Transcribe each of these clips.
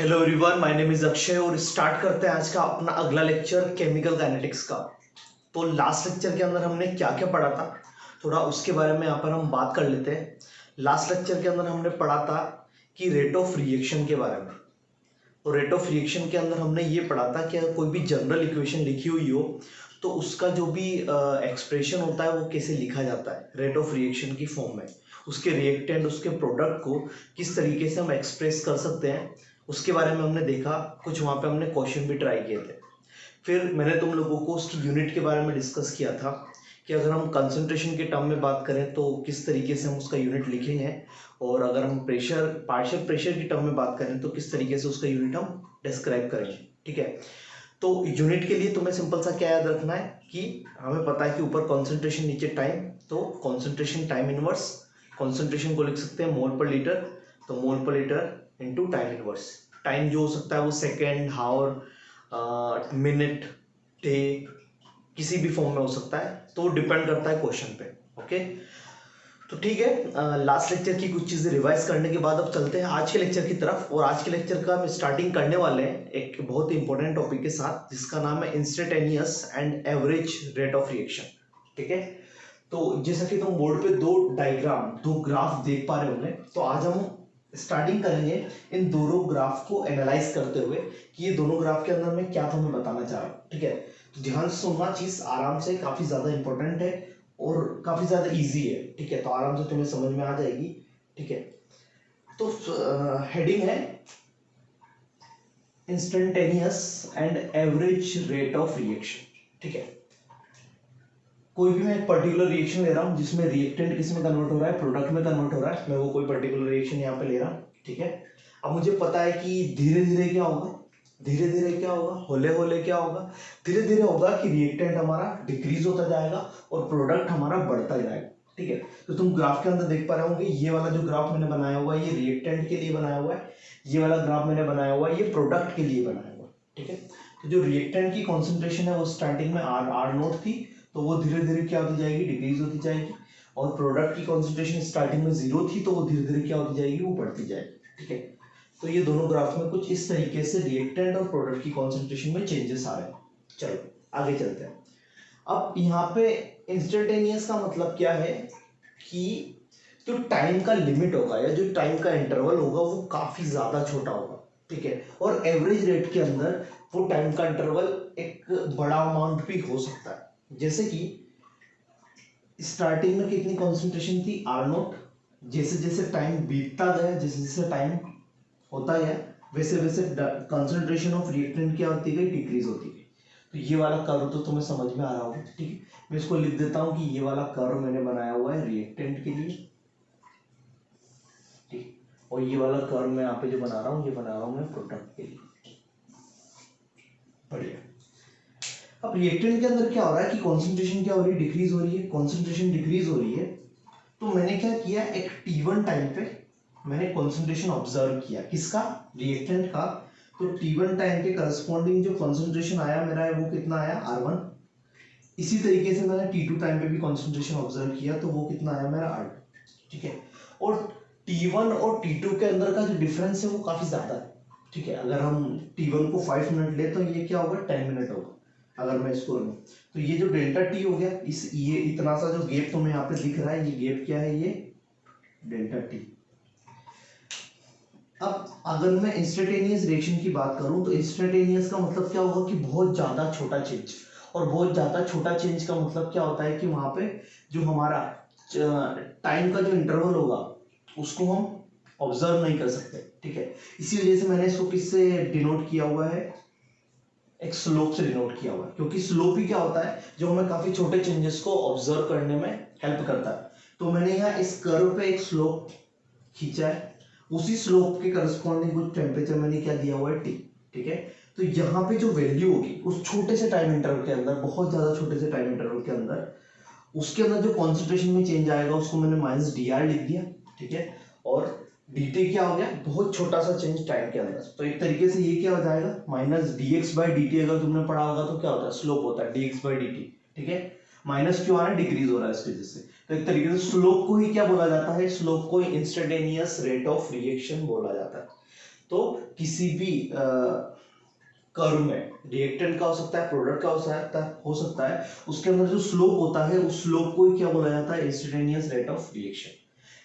Hello everyone, my name is Akshay और start करते हैं आज का अपना अगला लेक्चर केमिकल काइनेटिक्स का। तो लास्ट लेक्चर के अंदर हमने क्या क्या पढ़ा था, थोड़ा उसके बारे में यहाँ पर हम बात कर लेते हैं। लास्ट लेक्चर के अंदर हमने पढ़ा था कि रेट ऑफ रिएक्शन के बारे में। तो रेट ऑफ रिएक्शन के अंदर हमने ये पढ़ा था कि अगर कोई भी जनरल इक्वेशन लिखी हुई हो तो उसका जो भी एक्सप्रेशन होता है वो कैसे लिखा जाता है रेट ऑफ रिएक्शन की फॉर्म में। उसके रिएक्टेंट, उसके प्रोडक्ट को किस तरीके से हम एक्सप्रेस कर सकते हैं उसके बारे में हमने देखा। कुछ वहाँ पे हमने क्वेश्चन भी ट्राई किए थे। फिर मैंने तुम लोगों को उसकी यूनिट के बारे में डिस्कस किया था कि अगर हम कंसंट्रेशन के टर्म में बात करें तो किस तरीके से हम उसका यूनिट लिखेंगे, और अगर हम प्रेशर, पार्शियल प्रेशर की टर्म में बात करें तो किस तरीके से उसका यूनिट हम डिस्क्राइब करेंगे। ठीक है, तो यूनिट के लिए तुम्हें सिंपल सा क्या याद रखना है कि हमें पता है कि ऊपर कॉन्सेंट्रेशन नीचे टाइम, तो कॉन्सेंट्रेशन टाइम इनवर्स, कॉन्सेंट्रेशन को लिख सकते हैं मोल पर लीटर, तो मोल पर litre into time inverse. Time जो हो सकता है वो सेकेंड, हावर, मिनट, डे, किसी भी फॉर्म में हो सकता है, तो डिपेंड करता है क्वेश्चन पे। ओके, तो ठीक है, लास्ट लेक्चर की कुछ चीज़ें रिवाइज करने के बाद अब चलते हैं आज के लेक्चर की तरफ। और आज के लेक्चर का हम स्टार्टिंग करने वाले हैं एक बहुत ही इंपॉर्टेंट टॉपिक के साथ जिसका नाम है instantaneous and average rate of reaction. ठीक है, तो जैसा कि तुम बोर्ड पे दो डायग्राम, दो ग्राफ देख पा रहे होंगे, तो आज हम स्टार्टिंग करेंगे इन दोनों ग्राफ को एनालाइज करते हुए कि ये दोनों ग्राफ के अंदर मैं क्या तुम्हें बताना चाह रहा हूँ। ठीक है, तो ध्यान से सुनना, चीज आराम से, काफी ज्यादा इंपॉर्टेंट है और काफी ज्यादा इजी है। ठीक है, तो आराम से तुम्हें समझ में आ जाएगी। ठीक है, तो हेडिंग है instantaneous and average rate of reaction. ठीक है, कोई भी मैं एक पर्टिकुलर रिएक्शन ले रहा हूँ जिसमें रिएक्टेंट किस में कन्वर्ट हो रहा है, प्रोडक्ट में कन्वर्ट हो रहा है, मैं वो कोई पर्टिकुलर रिएक्शन यहाँ पे ले रहा हूँ। ठीक है, अब मुझे पता है कि धीरे धीरे क्या होगा, धीरे धीरे क्या होगा, होले होले क्या होगा, धीरे धीरे होगा कि रिएक्टेंट हमारा डिक्रीज होता जाएगा और प्रोडक्ट हमारा बढ़ता जाएगा। ठीक है, तो तुम ग्राफ के अंदर देख पा रहे होंगे, ये वाला जो ग्राफ मैंने बनाया हुआ है ये रिएक्टेंट के लिए बनाया हुआ है, ये वाला ग्राफ मैंने बनाया हुआ है ये प्रोडक्ट के लिए बनाया हुआ है। ठीक है, तो जो रिएक्टेंट की कॉन्सेंट्रेशन है वो स्टार्टिंग में आर नोट थी, तो वो धीरे धीरे क्या होती जाएगी, डिक्रीज होती जाएगी। और प्रोडक्ट की कॉन्सेंट्रेशन स्टार्टिंग में 0 थी, तो वो धीरे धीरे क्या होती जाएगी, वो बढ़ती जाएगी। ठीक है, तो ये दोनों ग्राफ में कुछ इस तरीके से रिएक्टेंट और प्रोडक्ट की कॉन्सेंट्रेशन में चेंजेस आ रहे हैं। चलो आगे चलते हैं। अब यहाँ पे इंस्टेंटेनियस का मतलब क्या है कि जो टाइम का लिमिट होगा या जो टाइम का इंटरवल होगा वो काफी ज्यादा छोटा होगा। ठीक है, और एवरेज रेट के अंदर वो टाइम का इंटरवल एक बड़ा अमाउंट भी हो सकता है। जैसे कि स्टार्टिंग में कितनी कॉन्सेंट्रेशन थी, आर नोट, जैसे जैसे टाइम बीतता गया, जैसे जैसे टाइम होता गया, वैसे वैसे कंसंट्रेशन ऑफ रिएक्टेंट क्या होती गई, डिक्रीज होती गई। तो ये वाला कर्व तो तुम्हें समझ में आ रहा होगा। ठीक है, मैं इसको लिख देता हूं कि ये वाला कर्व मैंने बनाया हुआ है रिएक्टेंट के लिए। ठीक, और ये वाला कर्व मैं यहाँ पे जो बना रहा हूँ ये बना रहा हूँ मैं प्रोडक्ट के लिए। बढ़िया। अब रिएक्टेंट के अंदर क्या हो रहा है कि कॉन्सेंट्रेशन क्या हो रही है, डिक्रीज हो रही है, कॉन्सेंट्रेशन डिक्रीज हो रही है। तो मैंने क्या किया, एक T1 टाइम पे मैंने कॉन्सेंट्रेशन ऑब्जर्व किया, किसका, रिएक्टेंट का। तो T1 टाइम के करस्पॉन्डिंग जो कॉन्सेंट्रेशन आया मेरा है वो कितना आया, R1। इसी तरीके से मैंने T2 टाइम पे भी कॉन्सेंट्रेशन ऑब्जर्व किया, तो वो कितना आया मेरा R2। ठीक है, और T1 और T2 के अंदर का जो डिफरेंस है वो काफी ज्यादा है। ठीक है, अगर हम T1 को 5 मिनट ले तो ये क्या होगा, 10 मिनट होगा। अगर मैं इसको लूँ तो ये जो डेल्टा टी हो गया, इस ये इतना सा जो गैप तुम्हें यहाँ पे दिख रहा है, ये गैप क्या है, ये डेल्टा टी। अब अगर मैं इंस्टेंटेनियस रिएक्शन की बात करूं तो इंस्टेंटेनियस का मतलब क्या होगा कि बहुत ज्यादा छोटा चेंज। और बहुत ज्यादा छोटा चेंज का मतलब क्या होता है कि वहां पे जो हमारा टाइम का जो इंटरवल होगा उसको हम ऑब्जर्व नहीं कर सकते। ठीक है, इसी वजह से मैंने इसको किससे डिनोट किया हुआ है, एक स्लोप से डिनोट किया हुआ है, क्योंकि स्लोप ही क्या होता है जो हमें काफी छोटे चेंजेस को ऑब्जर्व करने में हेल्प करता है। तो मैंने यहाँ इस कर्व पे एक स्लोप खींचा है, उसी स्लोप के करस्पॉन्डिंग कुछ टेम्परेचर मैंने क्या दिया हुआ है, टी। ठीक है, तो यहाँ पे जो वैल्यू होगी उस छोटे से टाइम इंटरवल के अंदर, बहुत ज्यादा छोटे से टाइम इंटरवल के अंदर, उसके अंदर जो कॉन्सेंट्रेशन में चेंज आएगा उसको मैंने माइनस डी आर लिख दिया। ठीक है, और dt क्या हो गया, बहुत छोटा सा चेंज टाइम के अंदर, तो एक तरीके से ये क्या हो जाएगा, माइनस dx बाई dt। अगर तुमने पढ़ा होगा तो क्या होता है, स्लोप होता है dx बाई dt। ठीक है, माइनस क्यों आ रहा है, डिक्रीज हो रहा है इसकी वजह से। तो एक तरीके से स्लोप को ही क्या बोला जाता है, स्लोप को इंस्टेंटेनियस रेट ऑफ रिएक्शन बोला जाता है। तो किसी भी कर्व में रिएक्टेंट का हो सकता है, प्रोडक्ट का हो सकता है, उसके अंदर जो स्लोप होता है उस स्लोप को क्या बोला जाता है, इंस्टेंटेनियस रेट ऑफ रिएक्शन।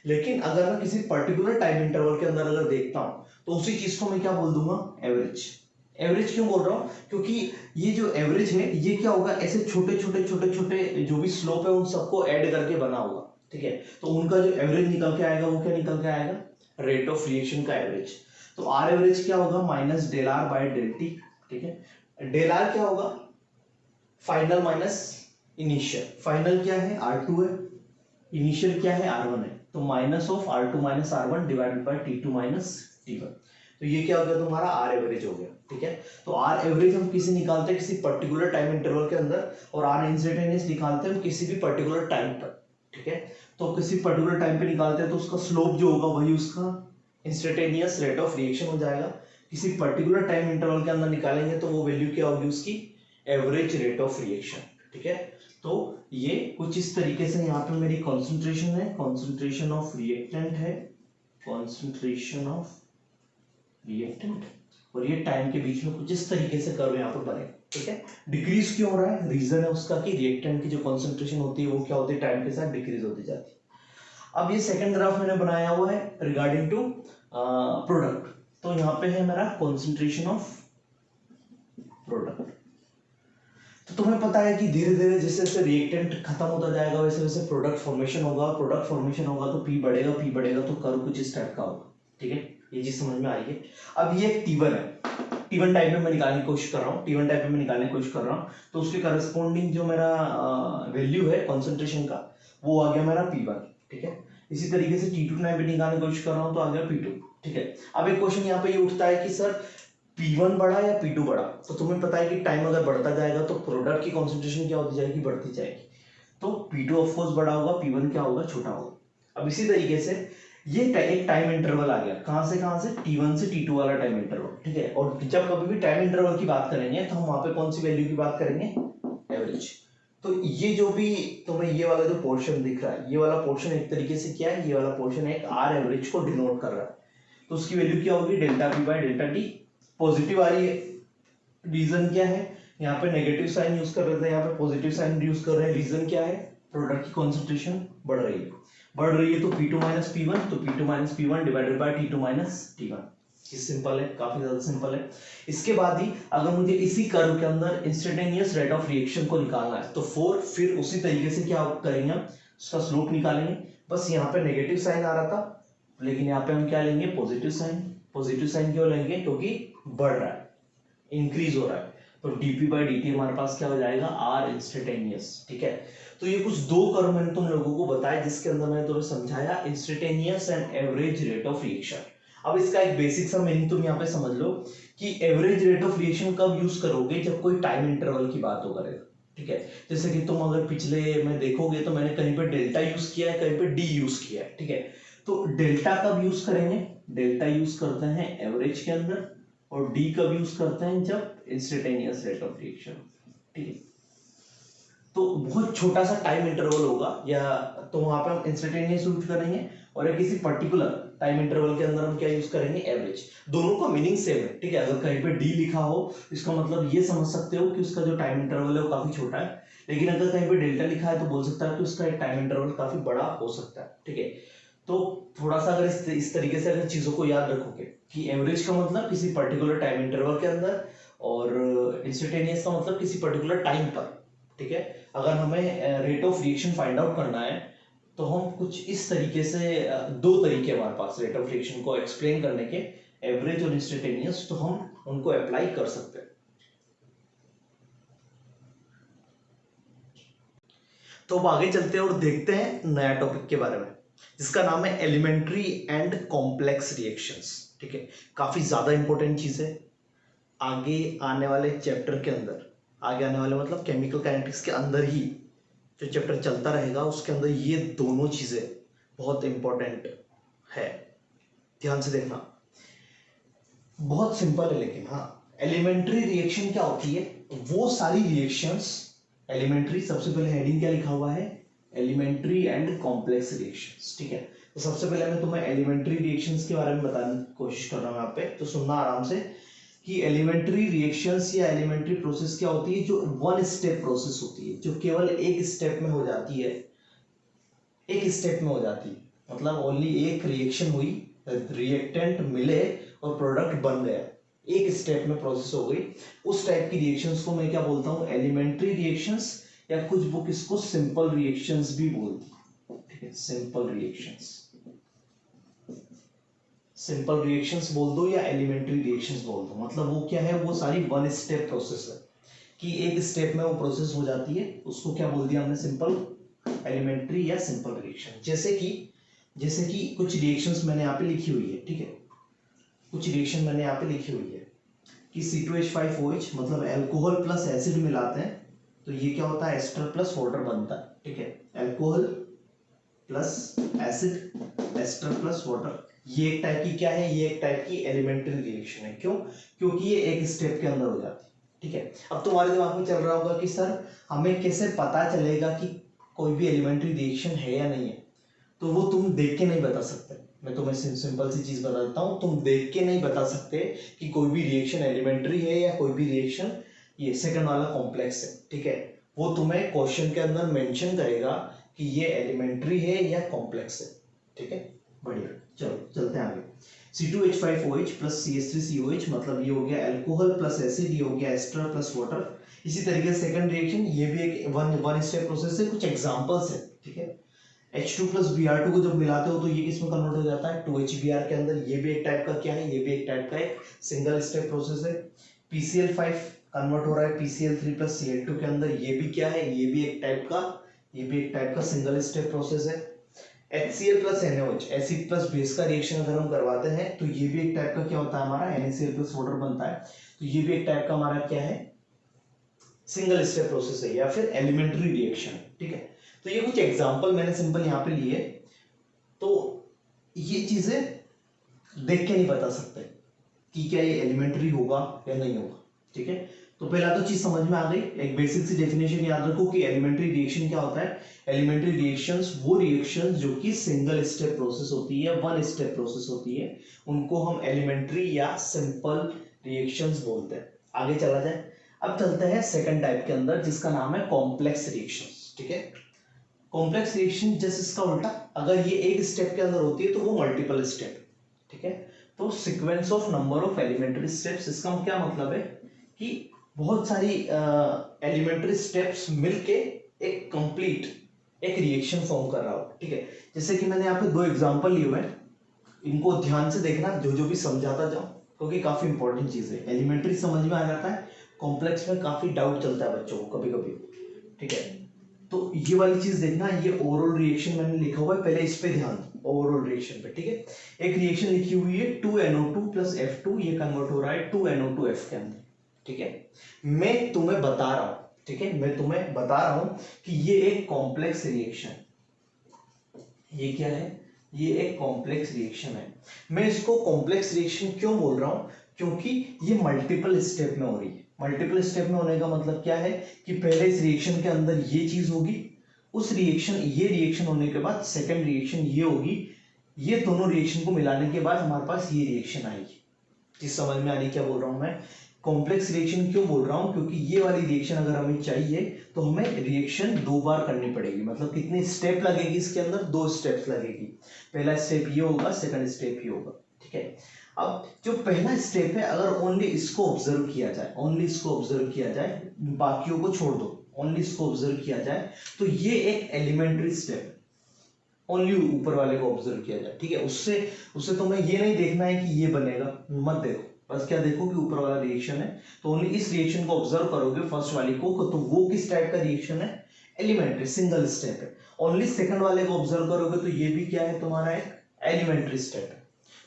लेकिन अगर मैं किसी पर्टिकुलर टाइम इंटरवल के अंदर अगर देखता हूं तो उसी चीज को मैं क्या बोल दूंगा, एवरेज। एवरेज क्यों बोल रहा हूं, क्योंकि ये जो एवरेज है ये क्या होगा, ऐसे छोटे छोटे जो भी स्लोप है उन सबको ऐड करके बना होगा, ठीक है। तो उनका जो एवरेज निकल के आएगा वो क्या निकल के आएगा, रेट ऑफ रिएक्शन का एवरेज। तो आर एवरेज क्या होगा, minus del r by del t, ठीक है। डेल आर क्या होगा, फाइनल माइनस इनिशियल। फाइनल क्या है, R2 है, इनिशियल क्या है, R1 है, तो minus of R2 minus R1 divided by T2 minus T1। तो ये क्या हो गया तुम्हारा, आर एवरेज हो गया, ठीक है। तो आर एवरेज हम किसी निकालते हैं किसी पर्टिकुलर टाइम इंटरवल के अंदर, और आर इंस्टेंटेनियस निकालते हैं हम किसी भी पर्टिकुलर टाइम पर, ठीक है। तो किसी पर्टिकुलर टाइम पे निकालते हैं तो उसका स्लोप जो होगा वही उसका इंस्टेंटेनियस रेट ऑफ रिएक्शन हो जाएगा। किसी पर्टिकुलर टाइम इंटरवल के अंदर निकालेंगे तो वो वैल्यू क्या होगी उसकी, एवरेज रेट ऑफ रिएक्शन, ठीक है। तो ये कुछ इस तरीके से यहाँ पे मेरी कॉन्सेंट्रेशन है, कॉन्सेंट्रेशन ऑफ रिएक्टेंट है, कॉन्सेंट्रेशन ऑफ रिएक्टेंट, और ये टाइम के बीच में कुछ इस तरीके से कर्व यहाँ पर बने, ठीक है। डिक्रीज क्यों हो रहा है, रीजन है उसका कि रिएक्टेंट की जो कॉन्सेंट्रेशन होती है वो क्या होती है, टाइम के साथ डिक्रीज होती जाती है। अब ये सेकंड ग्राफ मैंने बनाया हुआ है रिगार्डिंग टू प्रोडक्ट। तो यहाँ पे है मेरा कॉन्सेंट्रेशन ऑफ प्रोडक्ट। तो तुम्हें पता है कि धीरे धीरे जैसे जैसे रिएक्टेंट खत्म होता जाएगा वैसे वैसे प्रोडक्ट फॉर्मेशन होगा, प्रोडक्ट फॉर्मेशन होगा तो पी बढ़ेगा तो कर्व कुछ इस टाइप का होगा, ठीक है। ये चीज समझ में आई है। अब ये T1 है, T1 टाइप में मैं निकालने की कोशिश कर रहा हूँ, T1 टाइप में मैं निकालने की कोशिश कर रहा हूँ, तो उसके करस्पॉन्डिंग जो मेरा वैल्यू है कॉन्सेंट्रेशन का वो आ गया मेरा P1, ठीक है। इसी तरीके से T2 टाइप में निकालने की कोशिश कर रहा हूँ तो आ गया P2, ठीक है। अब एक क्वेश्चन यहाँ पे ये उठता है कि सर P1 बढ़ा या P2 बढ़ा, तो तुम्हें पता है कि टाइम अगर बढ़ता जाएगा तो प्रोडक्ट की कॉन्सेंट्रेशन क्या होती जाएगी, बढ़ती जाएगी। तो P2 ऑफ कोर्स बड़ा होगा, P1 क्या होगा, छोटा होगा। अब इसी तरीके से ये एक टाइम इंटरवल आ गया, कहां से T1 से T2 वाला टाइम इंटरवल, ठीक है। और जब कभी भी टाइम इंटरवल की बात करेंगे तो हम वहां पे कौन सी वैल्यू की बात करेंगे, एवरेज। तो ये जो भी तुम्हें ये वाला जो पोर्शन दिख रहा है, ये वाला पोर्शन एक तरीके से क्या है, ये वाला पोर्शन एक आर एवरेज को डिनोट कर रहा है। तो उसकी वैल्यू क्या होगी, delta P by delta T. Positive आ रही है, रीजन क्या है, यहाँ पे नेगेटिव साइन यूज कर रहे थे, यहाँ पे पॉजिटिव साइन यूज कर रहे हैं। रीजन क्या है, प्रोडक्ट की कॉन्सेंट्रेशन बढ़ रही है तो P2 माइनस P1, तो P2 minus P1 divided by T2 minus T1। ये सिंपल है, काफी ज्यादा सिंपल है। इसके बाद ही अगर मुझे इसी कर्व के अंदर इंस्टेंटेनियस रेट ऑफ रिएक्शन को निकालना है तो फिर उसी तरीके से क्या करेंगे, उसका स्लोप निकालेंगे। बस यहाँ पे नेगेटिव साइन आ रहा था, लेकिन यहाँ पे हम क्या लेंगे, पॉजिटिव साइन। पॉजिटिव साइन क्यों लेंगे, क्योंकि बढ़ रहा है, इंक्रीज हो रहा है। तो dp बाई dt हमारे पास क्या हो जाएगा, r इंस्टेंटेनियस, ठीक है। तो ये कुछ दो कर्व मैंने तुम लोगों को बताया जिसके अंदर मैंने तुम्हें समझाया instantaneous and average rate of reaction. अब इसका एक बेसिक सा मीनिंग तुम यहाँ पे समझ लो कि एवरेज रेट ऑफ रिएक्शन कब यूज करोगे, जब कोई टाइम इंटरवल की बात हो करेगा, ठीक है। जैसे कि तुम अगर पिछले में देखोगे तो मैंने कहीं पे डेल्टा यूज किया है, कहीं पे डी यूज किया है, ठीक है। तो डेल्टा कब यूज करेंगे, डेल्टा यूज करते हैं एवरेज के अंदर, और डी कब यूज करते हैं, जब इंस्टेंटेनियस रेट ऑफ रिएक्शन, ठीक है। तो बहुत छोटा सा टाइम इंटरवल होगा या तो वहां पे हम इंस्टेंटेनियस यूज करेंगे, और या किसी पर्टिकुलर टाइम इंटरवल के अंदर हम क्या यूज करेंगे, एवरेज। दोनों का मीनिंग सेम है, ठीक है। अगर कहीं पे डी लिखा हो इसका मतलब ये समझ सकते हो कि उसका जो टाइम इंटरवल है वो काफी छोटा है, लेकिन अगर कहीं पे डेल्टा लिखा है तो बोल सकता है कि उसका एक टाइम इंटरवल काफी बड़ा हो सकता है, ठीक है। तो थोड़ा सा अगर इस तरीके से अगर चीजों को याद रखोगे कि एवरेज का मतलब किसी पर्टिकुलर टाइम इंटरवल के अंदर, और इंस्टेंटेनियस का मतलब किसी पर्टिकुलर टाइम पर, ठीक है। अगर हमें rate of reaction find out करना है तो हम कुछ इस तरीके से, दो तरीके हमारे पास रेट ऑफ रिएक्शन को एक्सप्लेन करने के, एवरेज और इंस्टेंटेनियस, तो हम उनको अप्लाई कर सकते हैं। तो अब आगे चलते हैं और देखते हैं नया टॉपिक के बारे में जिसका नाम है एलिमेंट्री एंड कॉम्प्लेक्स रिएक्शंस, ठीक है। काफी ज्यादा इंपॉर्टेंट चीज है। आगे आने वाले चैप्टर के अंदर, आगे आने वाले मतलब केमिकल काइनेटिक्स के अंदर ही जो चैप्टर चलता रहेगा उसके अंदर ये दोनों चीजें बहुत इंपॉर्टेंट है, ध्यान से देखना। बहुत सिंपल है, लेकिन हाँ, एलिमेंट्री रिएक्शन क्या होती है, वो सारी रिएक्शंस, एलिमेंट्री सबसे पहले हेडिंग क्या लिखा हुआ है, एलिमेंट्री एंड कॉम्प्लेक्स रिएक्शंस, ठीक है। तो सबसे पहले मैं तुम्हें एलिमेंट्री रिएक्शंस के बारे में बताने की कोशिश कर रहा हूँ यहाँ पे, तो सुनना आराम से कि एलिमेंट्री रिएक्शंस या एलिमेंट्री प्रोसेस क्या होती है, जो वन स्टेप प्रोसेस होती है, जो केवल एक स्टेप में हो जाती है, एक स्टेप में हो जाती है, मतलब ओनली एक रिएक्शन हुई, रिएक्टेंट मिले और प्रोडक्ट बन गया, एक स्टेप में प्रोसेस हो गई। उस टाइप की रिएक्शंस को मैं क्या बोलता हूँ, एलिमेंट्री रिएक्शंस, या कुछ बुक इसको सिंपल रिएक्शंस भी बोलती है, ठीक है, सिंपल रिएक्शंस, सिंपल रिएक्शंस बोल दो या एलिमेंट्री रिएक्शंस बोल दो, मतलब वो क्या है, वो सारी वन स्टेप प्रोसेस है कि एक स्टेप में वो प्रोसेस हो जाती है, उसको क्या बोल दिया हमने, सिंपल, एलिमेंट्री या सिंपल रिएक्शन। जैसे कि कुछ रिएक्शंस मैंने यहाँ पे लिखी हुई है, ठीक है, कुछ रिएक्शन मैंने यहाँ पे लिखी हुई है कि C2H5OH मतलब अल्कोहल प्लस एसिड मिलाते हैं तो ये क्या होता है, एस्टर प्लस वाटर बनता है, ठीक है, alcohol plus acid, ester plus water, ये एक टाइप की क्या है, ये एक टाइप की एलिमेंट्री रिएक्शन है। क्यों? क्योंकि ये एक स्टेप के अंदर हो जाती है, ठीक है। अब तुम्हारे दिमाग में चल रहा होगा कि सर हमें कैसे पता चलेगा कि कोई भी एलिमेंट्री रिएक्शन है या नहीं है, तो वो तुम देख के नहीं बता सकते। मैं तुम्हें सिंपल सी चीज बता देता हूँ, तुम देख के नहीं बता सकते कि कोई भी रिएक्शन एलिमेंट्री है या कोई भी रिएक्शन ये सेकंड वाला कॉम्प्लेक्स है, ठीक है। वो तुम्हें क्वेश्चन के अंदर मेंशन करेगा कि ये एलिमेंट्री है या कॉम्प्लेक्स है, ठीक है। बढ़िया, चलो चलते हैं आगे। C2H5OH प्लस CH3COH मतलब ये हो गया अल्कोहल प्लस एसिड, ये हो गया एस्टर प्लस वाटर। इसी तरीके से सेकंड रिएक्शन, ये भी एक वन स्टेप प्रोसेस है, कुछ एग्जांपल्स है, ठीक है। H2 प्लस Br2 को जब मिलाते हो तो ये किस में कन्वर्ट हो जाता है, 2HBr के अंदर। ये भी एक टाइप का क्या है, ये भी एक टाइप का एक सिंगल स्टेप प्रोसेस है। PCl5 कन्वर्ट हो रहा है PCl3 प्लस Cl2 के अंदर, ये भी क्या है, ये भी एक टाइप का सिंगल स्टेप प्रोसेस है। HCl plus NaOH acid plus base का रिएक्शन अगर हम करवाते हैं तो ये भी एक टाइप का क्या होता है, हमारा NaCl प्लस वाटर बनता है, तो ये भी एक टाइप का हमारा क्या है, सिंगल स्टेप प्रोसेस है या फिर एलिमेंट्री रिएक्शन, ठीक है। तो ये कुछ एग्जांपल मैंने सिंपल यहाँ पे लिए, तो ये चीजें देख के नहीं बता सकते कि क्या ये एलिमेंट्री होगा या नहीं होगा, ठीक है। तो पहला तो चीज समझ में आ गई, एक बेसिक सी डेफिनेशन याद रखो कि एलिमेंट्री रिएक्शन क्या होता है। एलिमेंट्री रिएक्शंस वो रिएक्शंस जो कि सिंगल स्टेप प्रोसेस होती है, वन स्टेप प्रोसेस होती है, उनको हम एलिमेंट्री या सिंपल रिएक्शंस बोलते हैं। आगे चला जाए, अब चलते हैं सेकंड टाइप के अंदर जिसका नाम है कॉम्प्लेक्स रिएक्शंस, ठीक है। कॉम्प्लेक्स रिएक्शन जैसे इसका उल्टा, अगर ये एक स्टेप के अंदर होती है तो वो मल्टीपल स्टेप, ठीक है। तो sequence of number of elementary steps, इसका क्या मतलब है कि बहुत सारी एलिमेंट्री स्टेप्स मिलके एक कंप्लीट एक रिएक्शन फॉर्म कर रहा हो, ठीक है। जैसे कि मैंने यहाँ पे दो एग्जांपल लिए हुए हैं, इनको ध्यान से देखना, जो जो भी समझाता जाओ, क्योंकि काफी इंपॉर्टेंट चीज है। एलिमेंट्री समझ में आ जाता है, कॉम्प्लेक्स में काफी डाउट चलता है बच्चों को कभी कभी, ठीक है। तो ये वाली चीज देखना, ये ओवरऑल रिएक्शन मैंने लिखा हुआ है, पहले इस पे ध्यान दो, ओवरऑल रिएक्शन पे, ठीक है। एक रिएक्शन लिखी हुई है 2NO2 प्लस F2, ये कन्वर्ट हो रहा है 2NO2F के अंदर, ठीक है। मैं तुम्हें बता रहा हूं, ठीक है, मैं तुम्हें बता रहा हूं कि ये एक कॉम्प्लेक्स रिएक्शन, ये क्या है, ये एक कॉम्प्लेक्स रिएक्शन है। मैं इसको कॉम्प्लेक्स रिएक्शन क्यों बोल रहा हूं, क्योंकि ये मल्टीपल स्टेप में हो रही है। मल्टीपल स्टेप में होने का मतलब क्या है कि पहले इस रिएक्शन के अंदर ये चीज होगी, उस रिएक्शन, ये रिएक्शन होने के बाद सेकंड रिएक्शन ये होगी, ये दोनों रिएक्शन को मिलाने के बाद हमारे पास ये रिएक्शन आएगी। चीज समझ में आ रही क्या बोल रहा हूं मैं। कॉम्प्लेक्स रिएक्शन क्यों बोल रहा हूं, क्योंकि ये वाली रिएक्शन अगर हमें चाहिए तो हमें रिएक्शन दो बार करनी पड़ेगी, मतलब कितनी स्टेप लगेगी इसके अंदर, दो स्टेप्स लगेगी। पहला स्टेप ये होगा, सेकंड स्टेप ये होगा, ठीक है। अब जो पहला स्टेप है, अगर ओनली इसको ऑब्जर्व किया जाए, ओनली इसको ऑब्जर्व किया जाए, बाकियों को छोड़ दो, ओनली इसको ऑब्जर्व किया जाए, तो ये एक एलिमेंट्री स्टेप है। ओनली ऊपर वाले को ऑब्जर्व किया जाए, ठीक है। उससे उससे तुम्हें ये नहीं देखना है कि ये बनेगा, मत देखो, बस क्या देखो कि ऊपर वाला रिएक्शन है, तो ओनली इस रिएक्शन को ऑब्जर्व करोगे, फर्स्ट वाली को, तो वो किस टाइप का रिएक्शन है, एलिमेंट्री, सिंगल स्टेप है। ओनली सेकंड वाले को ऑब्जर्व करोगे तो ये भी क्या है, तुम्हारा एक एलिमेंट्री स्टेप है।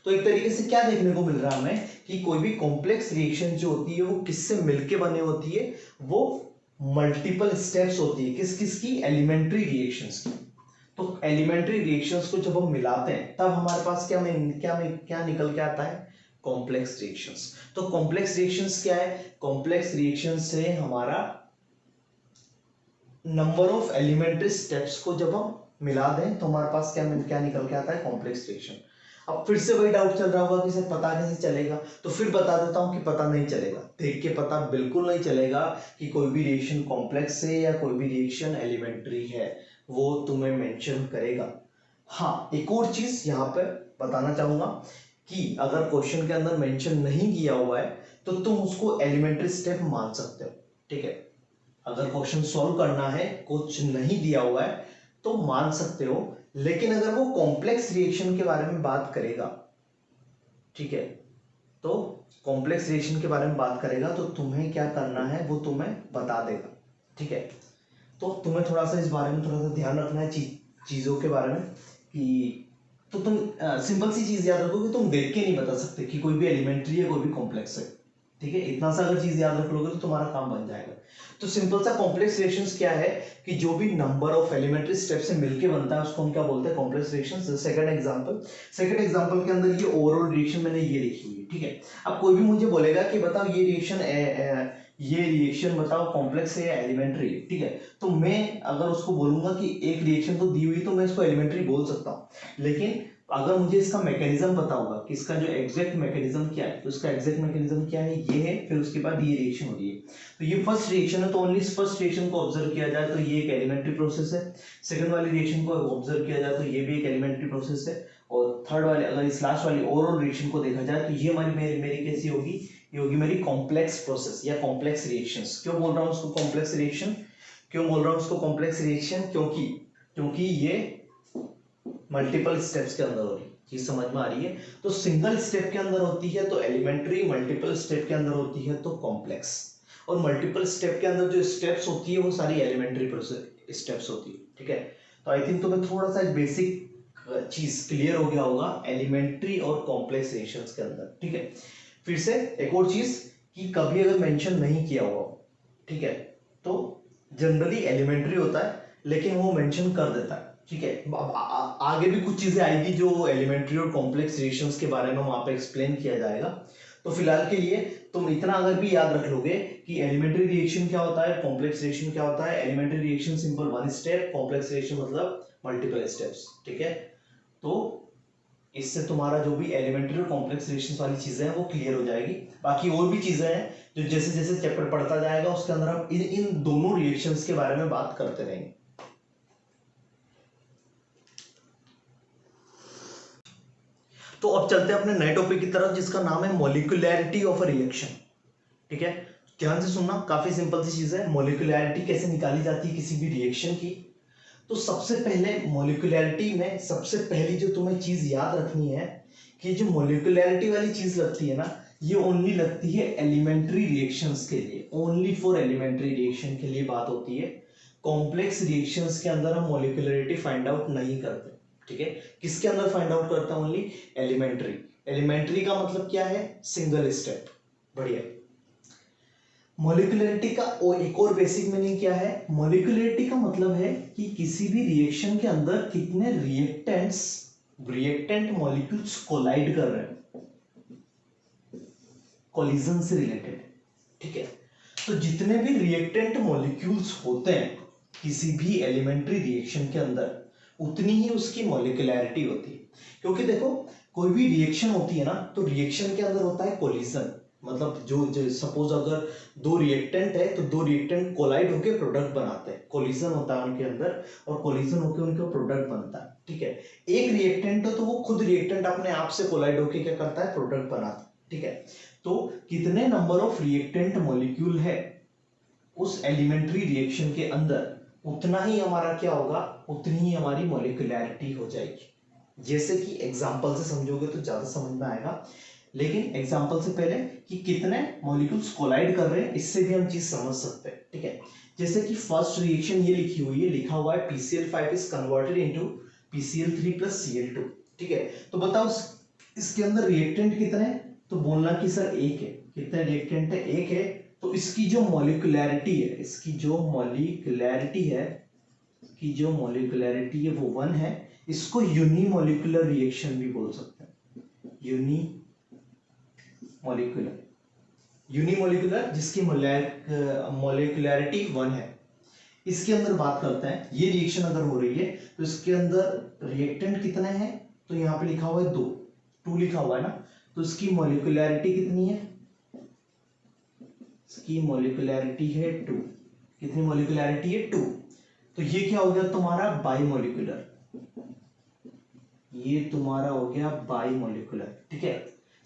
तो एक तरीके से क्या देखने को मिल रहा है हमें कि कोई भी कॉम्प्लेक्स रिएक्शन जो होती है वो किससे मिलके बने होती है, वो मल्टीपल स्टेप्स होती है, किस किस की, एलिमेंट्री रिएक्शंस की। तो एलिमेंट्री रिएक्शंस को जब हम मिलाते हैं तब हमारे पास क्या निकल के आता है, कॉम्प्लेक्स रिएक्शंस। तो कॉम्प्लेक्स रिएक्शंस क्या है, कॉम्प्लेक्स रिएक्शंस से हमारा नंबर ऑफ एलिमेंट्री स्टेप्स को जब हम मिला दें तो हमारे पास क्या क्या निकल के आता है, कॉम्प्लेक्स रिएक्शन। अब फिर से वही डाउट चल रहा होगा कि सर पता कैसे चलेगा, तो फिर बता देता हूँ कि पता नहीं चलेगा, देख के पता बिल्कुल नहीं चलेगा कि कोई भी रिएक्शन कॉम्प्लेक्स है या कोई भी रिएक्शन एलिमेंट्री है, वो तुम्हें मेंशन करेगा। हाँ, एक और चीज यहाँ पे बताना चाहूंगा कि अगर क्वेश्चन के अंदर मेंशन नहीं किया हुआ है तो तुम उसको एलिमेंट्री स्टेप मान सकते हो, ठीक है। अगर क्वेश्चन सॉल्व करना है, कुछ नहीं दिया हुआ है तो मान सकते हो, लेकिन अगर वो कॉम्प्लेक्स रिएक्शन के बारे में बात करेगा, ठीक है, तो कॉम्प्लेक्स रिएक्शन के बारे में बात करेगा तो तुम्हें क्या करना है वो तुम्हें बता देगा, ठीक है। तो तुम्हें थोड़ा सा इस बारे में थोड़ा सा ध्यान रखना है चीज़ों के बारे में कि तो तुम सिंपल सी चीज़ याद रखो कि तुम देख के नहीं बता सकते कि कोई भी एलिमेंट्री है कोई भी कॉम्प्लेक्स है, ठीक है। इतना सा अगर चीज़ याद रख लोगे तो तुम्हारा काम बन जाएगा। तो सिंपल सा कॉम्प्लेक्स रिएक्शंस क्या है कि जो भी नंबर ऑफ एलिमेंट्री स्टेप से मिलके बनता है उसको हम क्या बोलते हैं, कॉम्प्लेक्स रिएक्शंस। सेकंड एग्जांपल के अंदर ये ओवरऑल रिएक्शन मैंने ये लिखी हुई है, ठीक है। अब कोई भी मुझे बोलेगा कि बताओ ये रिएक्शन बताओ कॉम्प्लेक्स है या एलिमेंट्री है, ठीक है। तो मैं अगर उसको बोलूंगा कि एक रिएक्शन तो दी हुई तो मैं इसको एलिमेंट्री बोल सकता हूँ, लेकिन अगर मुझे इसका मैकेनिज्म पता होगा कि इसका जो एग्जैक्ट मैकेनिज्म क्या है, तो इसका एग्जैक्ट मैकेनिज्म क्या है, ये है, फिर उसके बाद ये रिएक्शन हो रही है, तो ये फर्स्ट रिएक्शन है, तो ओनली फर्स्ट रिएक्शन को ऑब्जर्व किया जाए तो ये एक एलिमेंट्री प्रोसेस है। सेकंड वाली रिएक्शन को ऑब्जर्व किया जाए तो ये भी एक एलिमेंट्री प्रोसेस है। और थर्ड वाले, अगर इस लास्ट वाली ओवरऑल रिएक्शन को देखा जाए तो ये हमारी मेरी कैसी होगी, ये होगी मेरी कॉम्प्लेक्स प्रोसेस या कॉम्प्लेक्स रिएक्शंस। क्यों बोल रहा हूँ उसको कॉम्प्लेक्स रिएक्शन, क्यों बोल रहा हूँ उसको कॉम्प्लेक्स रिएक्शन, क्योंकि ये मल्टीपल स्टेप्स के अंदर हो रही है, चीज समझ में आ रही है। तो सिंगल स्टेप के अंदर होती है तो एलिमेंट्री, मल्टीपल स्टेप के अंदर होती है तो कॉम्प्लेक्स, और मल्टीपल स्टेप के अंदर जो स्टेप्स होती है वो सारी एलिमेंट्री प्रोसेस स्टेप्स होती है, ठीक है। तो आई थिंक तुम्हें थोड़ा सा बेसिक चीज क्लियर हो गया होगा एलिमेंट्री और कॉम्प्लेक्स रिएक्शंस के अंदर, ठीक है। फिर से एक और चीज कि कभी अगर मेंशन नहीं किया हुआ, ठीक है, तो जनरली एलिमेंट्री होता है लेकिन वो मेंशन कर देता है, ठीक है। आगे भी कुछ चीजें आएगी जो एलिमेंट्री और कॉम्प्लेक्स रिएक्शंस के बारे में वहां पे एक्सप्लेन किया जाएगा। तो फिलहाल के लिए तुम इतना अगर भी याद रख लोगे कि एलिमेंट्री रिएक्शन क्या होता है, कॉम्प्लेक्स रिएक्शन क्या होता है। Elementary reaction simple one step, complex reaction मतलब मल्टीपल स्टेप्स, ठीक है। तो इससे तुम्हारा जो भी एलिमेंट्री और कॉम्प्लेक्स रिएक्शंस वाली चीजें हैं वो क्लियर हो जाएगी। बाकी और भी चीजें हैं जो जैसे जैसे चैप्टर पढ़ता जाएगा उसके अंदर हम इन दोनों रिएक्शंस के बारे में बात करते रहेंगे। तो अब चलते हैं अपने नए टॉपिक की तरफ जिसका नाम है मॉलिक्यूलैरिटी ऑफ अ रिएक्शन, ठीक है। ध्यान से सुनना, काफी सिंपल सी चीज है। मॉलिक्यूलैरिटी कैसे निकाली जाती है किसी भी रिएक्शन की, तो सबसे पहले मॉलिक्यूलैरिटी में सबसे पहली जो तुम्हें चीज याद रखनी है कि जो मॉलिक्यूलैरिटी वाली चीज लगती है ना, ये ओनली लगती है एलिमेंट्री रिएक्शंस के लिए, ओनली फॉर एलिमेंट्री रिएक्शन के लिए बात होती है। कॉम्प्लेक्स रिएक्शंस के अंदर हम मॉलिक्यूलैरिटी फाइंड आउट नहीं करते, ठीक है। किसके अंदर फाइंड आउट करता हूं, ओनली एलिमेंट्री। एलिमेंट्री का मतलब क्या है, सिंगल स्टेप। बढ़िया। मॉलिक्यूलैरिटी का एक और बेसिक मीनिंग क्या है, मॉलिक्यूलैरिटी का मतलब है कि किसी भी रिएक्शन के अंदर कितने रिएक्टेंट मॉलिक्यूल्स कोलाइड कर रहे हैं, कोलिजन से रिलेटेड, ठीक है। तो जितने भी रिएक्टेंट मॉलिक्यूल्स होते हैं किसी भी एलिमेंट्री रिएक्शन के अंदर उतनी ही उसकी मॉलिक्यूलैरिटी होती है। क्योंकि देखो कोई भी रिएक्शन होती है ना, तो रिएक्शन के अंदर होता है कोलिजन, मतलब जो सपोज अगर दो रिएक्टेंट है तो दो रिएक्टेंट कोलाइड होकर प्रोडक्ट बनाते हैं, कोलिजन होता है उनके अंदर और कोलिजन होकर उनका प्रोडक्ट बनता है, ठीक है। एक रिएक्टेंट तो वो खुद रिएक्टेंट अपने आप से कोलाइड होकर क्या करता है, प्रोडक्ट बनाता है, ठीक है। तो कितने नंबर ऑफ रिएक्टेंट मॉलिक्यूल है उस एलिमेंट्री रिएक्शन के अंदर, उतना ही हमारा क्या होगा, उतनी ही हमारी मॉलिक्यूलैरिटी हो जाएगी। जैसे कि एग्जांपल से समझोगे तो ज्यादा समझ में आएगा, लेकिन एग्जांपल से पहले कि कितने मॉलिक्यूल्स कोलाइड कर रहे हैं इससे भी हम चीज समझ सकते हैं, ठीक है। जैसे कि फर्स्ट रिएक्शन ये लिखी हुई है, लिखा हुआ है PCl5 is converted into PCl3 plus Cl2, ठीक है। तो बताओ इसके अंदर रिएक्टेंट कितने हैं, तो बोलना कि सर एक है। कितने रिएक्टेंट है, एक है। तो इसकी जो मॉलिक्यूलैरिटी है, इसकी जो मॉलिक्यूलैरिटी है वो 1 है। इसको यूनिमॉलिक्यूलर रिएक्शन भी बोल सकते हैं, यूनिमॉलिक्यूलर जिसकी मॉलिक्यूलैरिटी 1 है। इसके अंदर बात करते हैं, ये रिएक्शन अगर हो रही है तो इसके अंदर रिएक्टेंट कितने हैं, तो यहाँ पे लिखा हुआ है 2 लिखा हुआ है ना, तो इसकी मॉलिक्यूलैरिटी कितनी है, इसकी मॉलिक्यूलैरिटी है 2। कितनी मॉलिक्यूलैरिटी है 2। तो ये क्या हो गया तुम्हारा बाइमॉलिक्यूलर, ये तुम्हारा हो गया बाइमॉलिक्यूलर। ठीक है,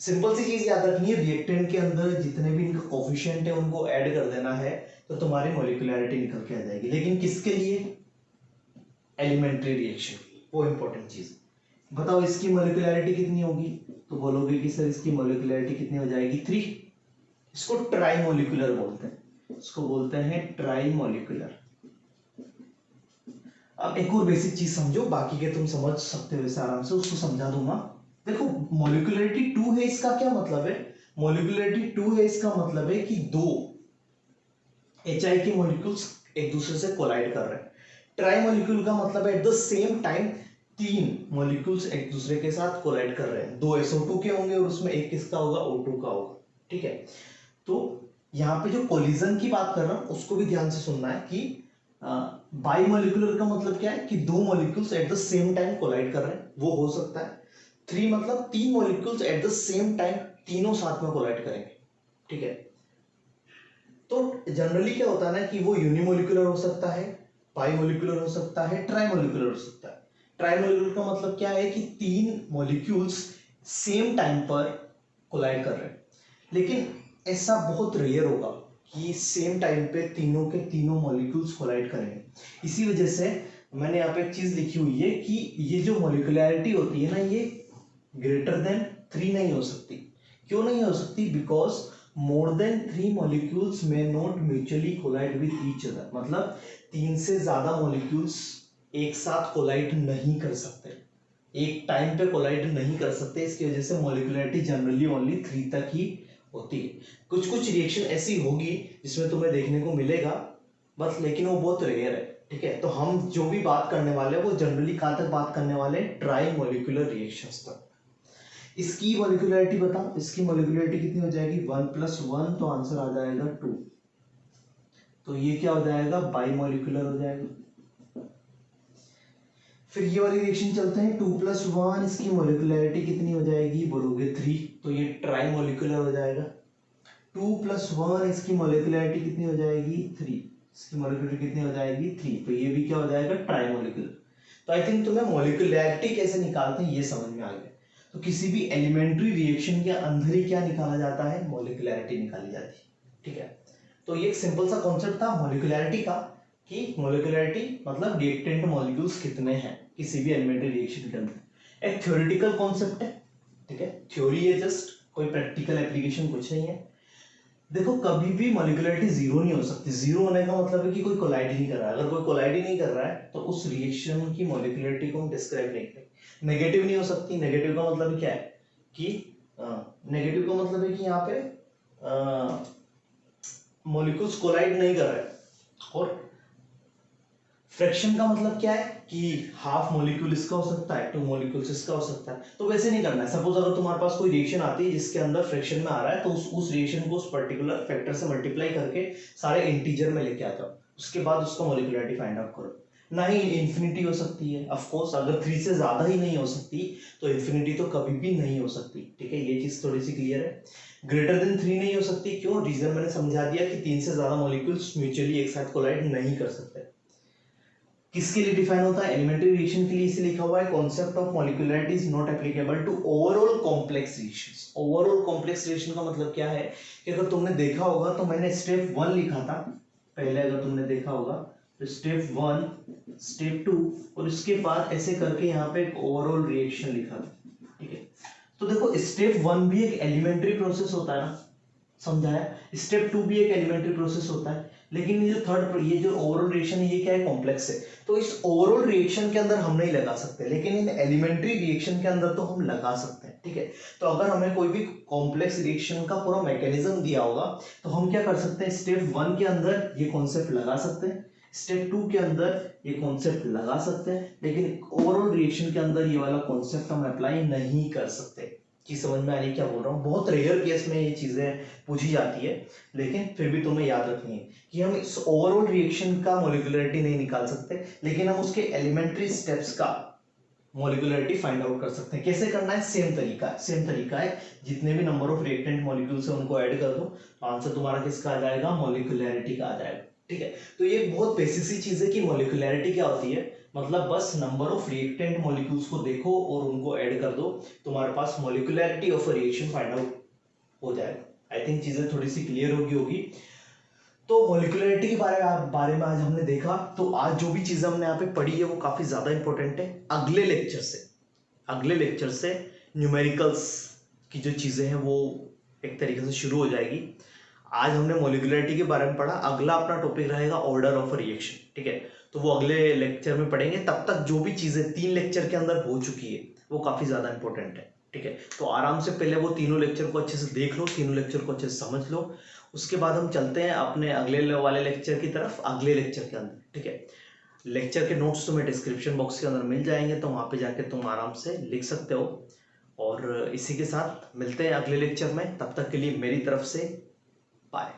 सिंपल सी चीज याद रखनी है, रिएक्टेंट के अंदर जितने भी इनका कोफिशिएंट है उनको ऐड कर देना है तो तुम्हारी मॉलिक्यूलैरिटी निकल के आ जाएगी। लेकिन किसके लिए, एलिमेंट्री रिएक्शन, वो इंपॉर्टेंट चीज। बताओ इसकी मॉलिक्यूलैरिटी कितनी होगी, तो बोलोगे कि सर इसकी मॉलिक्यूलैरिटी कितनी हो जाएगी 3। इसको ट्राई मॉलिक्यूलर बोलते हैं, इसको बोलते हैं ट्राई मॉलिक्यूलर। अब एक और बेसिक चीज समझो, बाकी के तुम समझ सकते हो वैसे आराम से, उसको समझा दूंगा। देखो मॉलिक्यूलरिटी 2 है, इसका क्या मतलब है, मॉलिक्यूलरिटी 2 है इसका मतलब है कि 2 HI के मॉलिक्यूल्स एक दूसरे से कोलाइड कर रहे हैं। ट्राई मॉलिक्यूल का मतलब है eight the same time 3 molecules एक दूसरे के साथ कोलाइड कर रहे हैं। 2 SO2 के होंगे और उसमें एक किसका होगा, O2 का होगा। ठीक है, तो यहाँ पे जो कोलिजन की बात कर रहा हूं उसको भी ध्यान से सुनना है कि बाइमॉलिक्यूलर का मतलब क्या है कि 2 molecules at the same time collide कर रहे हैं, वो हो सकता है। 3 मतलब 3 molecules at the same time तीनों साथ में कोलाइड करेंगे। ठीक है, तो जनरली क्या होता है ना कि वो यूनिमोलिकुलर हो सकता है, बाइमोलिकुलर हो सकता है, ट्राइमोलिकुलर हो सकता है। ट्राइमोलिकुलर का मतलब क्या है कि 3 मॉलिक्यूल्स सेम टाइम पर कोलाइड कर रहे हैं। लेकिन ऐसा बहुत रेयर होगा कि सेम टाइम पे तीनों के तीनों मॉलिक्यूल्स कोलाइड करेंगे। इसी वजह से मैंने यहाँ पे एक चीज लिखी हुई है कि ये जो मॉलिक्यूलैरिटी होती है ना, ये ग्रेटर देन 3 नहीं हो सकती। क्यों नहीं हो सकती, बिकॉज मोर देन 3 मॉलिक्यूल्स में not mutually collide with each other. मतलब 3 से ज्यादा मॉलिक्यूल्स एक साथ कोलाइड नहीं कर सकते, एक टाइम पे कोलाइड नहीं कर सकते। इसकी वजह से मॉलिक्यूलरिटी जनरली ओनली 3 तक ही होती है। कुछ कुछ रिएक्शन ऐसी होगी जिसमें तुम्हें देखने को मिलेगा, बस लेकिन वो बहुत रेयर है। ठीक है, तो हम जो भी बात करने वाले हैं वो जनरली कहाँ तक बात करने वाले हैं, ट्राई मॉलिक्यूलर रिएक्शंस तक। इसकी मॉलिक्यूलरिटी बताओ, इसकी मॉलिक्यूलरिटी कितनी हो जाएगी, 1 + 1, तो आंसर आ जाएगा 2। तो ये क्या हो जाएगा, बाइमॉलिक्यूलर हो जाएगा। फिर ये वाली रिएक्शन चलते हैं, 2 + 1, इसकी मॉलिक्यूलरिटी कितनी हो जाएगी, बोलोगे 3, तो ये ट्राई मॉलिक्यूलर हो जाएगा। 2 + 1, इसकी मॉलिक्यूलरिटी कितनी हो जाएगी, 3, इसकी मॉलिक्यूलरिटी कितनी हो जाएगी, 3, तो ये भी क्या हो जाएगा, ट्राई मॉलिक्यूलर। तो आई थिंक तुम्हें मॉलिक्यूलरिटी कैसे निकालते हैं ये समझ में आ गया। तो किसी भी एलिमेंट्री रिएक्शन के अंदर ही क्या निकाला जाता है, मॉलिक्यूलरिटी निकाली जाती है। ठीक है, तो ये एक सिंपल सा कॉन्सेप्ट था मॉलिक्यूलरिटी का, कि मॉलिक्यूलरिटी मतलब रिएक्टेंट मॉलिक्यूल्स कितने हैं किसी भी एलिमेंट्री रिएक्शन के अंदर। एक थ्योरेटिकल कॉन्सेप्ट है, ठीक है, थ्योरी है जस्ट, कोई प्रैक्टिकल एप्लीकेशन कुछ नहीं है। देखो कभी भी मॉलिक्यूलरिटी 0 नहीं हो सकती। 0 होने का मतलब है कि कोई कोलाइड ही नहीं कर रहा है। अगर कोई कोलाइड ही नहीं कर रहा है तो उस रिएक्शन की मॉलिक्यूलरिटी को हम डिस्क्राइब नहीं करेंगे। नेगेटिव नहीं हो सकती। नेगेटिव का मतलब क्या है कि नेगेटिव का मतलब है कि यहाँ पे मॉलिक्यूल्स कोलाइड नहीं कर रहे। और फ्रैक्शन का मतलब क्या है कि हाफ मॉलिक्यूल इसका हो सकता है, 2 मॉलिक्यूल्स इसका हो सकता है। तो वैसे नहीं करना है। सपोज अगर तुम्हारे पास कोई रिएक्शन आती है जिसके अंदर फ्रैक्शन में आ रहा है, तो उस रिएक्शन को उस पर्टिकुलर फैक्टर से मल्टीप्लाई करके सारे इंटीजर में लेके आ जाओ, उसके बाद उसका मॉलिक्यूलरिटी फाइंड आउट करो। ना ही इन्फिनिटी हो सकती है, ऑफ कोर्स अगर 3 से ज्यादा ही नहीं हो सकती तो इन्फिनिटी तो कभी भी नहीं हो सकती। ठीक है, ये चीज थोड़ी सी क्लियर है। ग्रेटर देन 3 नहीं हो सकती, क्यों, रीजन मैंने समझा दिया कि 3 से ज्यादा मॉलिक्यूल्स म्यूचुअली एक साथ कोलाइड नहीं कर सकते। किसके लिए डिफाइन होता है, एलिमेंट्री रिएक्शन के लिए। इसे लिखा हुआ है concept of molecularity is not applicable to overall complex reactions. Overall complex reaction का मतलब क्या है कि अगर तुमने देखा होगा तो मैंने स्टेप 1 लिखा था पहले, अगर तुमने देखा होगा तो स्टेप 1, स्टेप 2 और इसके बाद ऐसे करके यहाँ पे एक ओवरऑल रिएक्शन लिखा था। ठीक है, तो देखो स्टेप 1 भी एक एलिमेंट्री प्रोसेस होता है ना, समझाया। स्टेप 2 भी एक एलिमेंट्री प्रोसेस होता है, लेकिन ये जो थर्ड, ये जो ओवरऑल रिएक्शन है ये क्या है, कॉम्प्लेक्स है। तो इस ओवरऑल रिएक्शन के अंदर हम नहीं लगा सकते, लेकिन इन एलिमेंट्री रिएक्शन के अंदर तो हम लगा सकते हैं। ठीक है, तो अगर हमें कोई भी कॉम्प्लेक्स रिएक्शन का पूरा मैकेनिज्म दिया होगा तो हम क्या कर सकते हैं, स्टेप 1 के अंदर ये कॉन्सेप्ट लगा सकते हैं, स्टेप 2 के अंदर ये कॉन्सेप्ट लगा सकते हैं, लेकिन ओवरऑल रिएक्शन के अंदर ये वाला कॉन्सेप्ट हम अप्लाई नहीं कर सकते। चीज समझ में आ रही है क्या बोल रहा हूँ? बहुत रेयर केस में ये चीजें पूछी जाती है, लेकिन फिर भी तुम्हें याद रखनी है कि हम इस ओवरऑल रिएक्शन का मॉलिक्यूलरिटी नहीं निकाल सकते, लेकिन हम उसके एलिमेंट्री स्टेप्स का मॉलिक्यूलरिटी फाइंड आउट कर सकते हैं। कैसे करना है? सेम तरीका है। जितने भी नंबर ऑफ रिएक्टेंट मॉलिक्यूल्स है उनको ऐड कर दो, तो आंसर तुम्हारा किसका आ जाएगा? मॉलिक्यूलरिटी का आ जाएगा। ठीक है, तो ये बहुत बेसिक सी चीज है कि मॉलिक्यूलरिटी क्या होती है। मतलब बस नंबर ऑफ रिएक्टेंट मॉलिक्यूल्स को देखो और उनको ऐड कर दो, तुम्हारे पास molecularity of a reaction find out हो जाएगा। आई थिंक चीजें थोड़ी सी क्लियर होगी। तो मॉलिक्यूलरिटी के बारे में आज हमने देखा। तो आज जो भी चीजें हमने यहाँ पे पढ़ी है वो काफी ज्यादा इंपॉर्टेंट है। अगले लेक्चर से न्यूमेरिकल्स की जो चीजें हैं वो एक तरीके से शुरू हो जाएगी। आज हमने मॉलिक्यूलरिटी के बारे में पढ़ा, अगला अपना टॉपिक रहेगा ऑर्डर ऑफ रिएक्शन। ठीक है, तो वो अगले लेक्चर में पढ़ेंगे। तब तक जो भी चीजें 3 लेक्चर के अंदर हो चुकी है वो काफी ज्यादा इंपॉर्टेंट है। ठीक है, तो आराम से पहले वो तीनों लेक्चर को अच्छे से देख लो, तीनों लेक्चर को अच्छे से समझ लो। उसके बाद हम चलते हैं अपने अगले वाले लेक्चर की तरफ, अगले लेक्चर के अंदर। ठीक है, लेक्चर के नोट्स तुम्हें डिस्क्रिप्शन बॉक्स के अंदर मिल जाएंगे, तो वहां पे जाके तुम आराम से लिख सकते हो। और इसी के साथ मिलते हैं अगले लेक्चर में। तब तक के लिए मेरी तरफ से बाय।